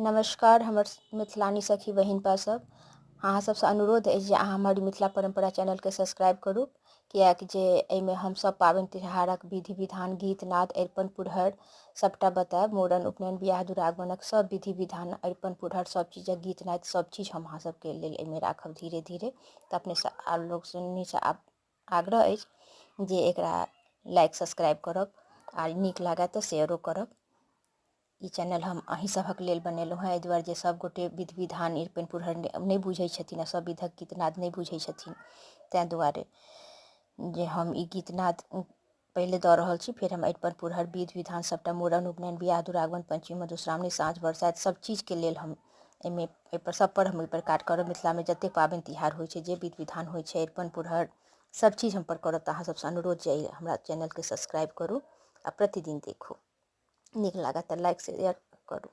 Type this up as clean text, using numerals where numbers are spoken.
नमस्कार हमर मिथिलानी सखी बहिनपा सब। अहाँ सबसँ अनुरोध अछि जे अहाँ हमर मिथिला परम्परा चैनलके सब्सक्राइब करू, किएक जे एहिमे हमसब पाबनि तिहारक विधि विधान, गीत नाद, अरिपन पुरहर सबटा बतायब। मूड़न, उपनयन, बियाह, दुरागमनक सब विधि विधान, अरिपन पुरहर सब चीजक गीत नाद सब चीज हम अहाँ सबके लेल एहिमे राखब धीरे धीरे। तऽ अपने लोक सुननीसँ आग्रह अछि जे एकरा लाइक सब्सक्राइब करब आ नीक लागय तऽ शेयरो करब। ई चैनल हम अहीं सभक लेल बनेलहुँ हेँ, एहि दुआरे जे सब गोटे विधि विधान, अरिपन पुरहर नहि बुझै छथिन आ सब विधक गीत नाद नहि बुझै छथिन, ताहि दुआरे जे हम ई गीत नाद पहिले दऽ रहल छी। फेर हम अरिपन पुरहर, विधि विधान सबटा, मूड़न, उपनयन, बियाह, दुरागमन, पंचमी, मधुश्रावणी, साँझ बरसाइत सब चीजके लेल हम एहिपर सबपर हम एहिपर काट करब। मिथिलामे जतेक पाबनि तिहार होइ छै, जे विधि विधान होइ छै, अरिपन पुरहर सब चीज हम पर करब। तऽ अहाँ सबसँ अनुरोध जे हमरा चैनलके सब्सक्राइब करू आ प्रतिदिन देखू। नीक लागत तऽ लाइक शेयर करू।